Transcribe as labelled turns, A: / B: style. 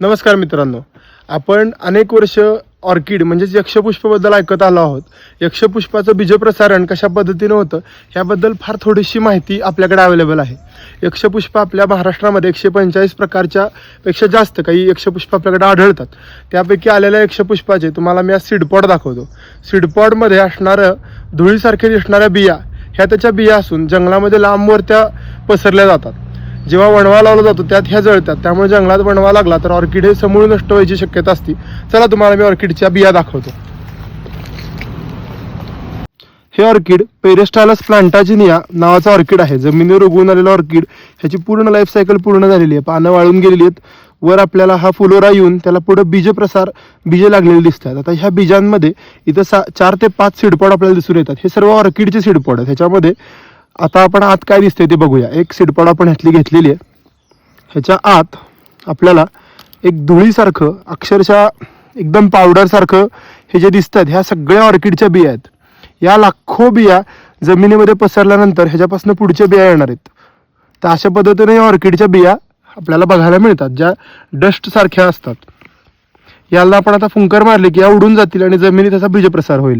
A: नमस्कार मित्रांनो, आपण अनेक वर्ष ऑर्किड म्हणजेच यक्षपुष्पाबद्दल ऐकत आलो आहोत. यक्षपुष्पाचं बीजप्रसारण कशा पद्धतीनं होतं याबद्दल फार थोडीशी माहिती आपल्याकडे अवेलेबल आहे. यक्षपुष्प आपल्या महाराष्ट्रामध्ये 145 प्रकारच्या पेक्षा जास्त काही यक्षपुष्प आपल्याकडे आढळतात. त्यापैकी आलेल्या यक्षपुष्पाचे तुम्हाला मी आज सीडपॉड दाखवतो. सीडपॉडमध्ये असणारं धुळीसारखे दिसणाऱ्या बिया ह्या त्याच्या बिया असून जंगलामध्ये लांबवर त्या पसरल्या जातात. जेव्हा वणवा लावला जातो त्यात ह्या जळतात, त्यामुळे जंगलात वणवा लागला तर ऑर्किड हे समूळ नष्ट व्हायची शक्यता असते. चला तुम्हाला मी ऑर्किडच्या बिया दाखवतो. हे ऑर्किड पेरिस्टालस प्लांटाजिनिया नावाचं ऑर्किड आहे. जमिनीवर उगवून आलेलं ऑर्किड ह्याची पूर्ण लाईफ सायकल पूर्ण झालेली आहे. पानं वाळून गेलेली आहेत. वर आपल्याला हा फुलोरा येऊन त्याला पुढे बीजे लागलेले दिसतात. आता ह्या बीजांमध्ये इथं 4 ते 5 सीडपॉड आपल्याला दिसून येतात. हे सर्व ऑर्किडचे सीडपॉड आहेत. ह्याच्यामध्ये आता आपण आत काय दिसतंय ते बघूया. एक सीडपॉड आपण ह्यातली घेतलेली आहे. ह्याच्या आत आपल्याला एक धुळीसारखं अक्षरशः एकदम पावडरसारखं हे जे दिसतात ह्या सगळ्या ऑर्किडच्या बिया आहेत. या लाखो बिया जमिनीमध्ये पसरल्यानंतर ह्याच्यापासून पुढच्या बिया येणार आहेत. तर अशा पद्धतीने या ऑर्किडच्या बिया आपल्याला बघायला मिळतात, ज्या डस्ट सारख्या असतात. याला आपण आता फुंकर मारले की या उडून जातील आणि जमिनीत त्याचा बीजप्रसार होईल.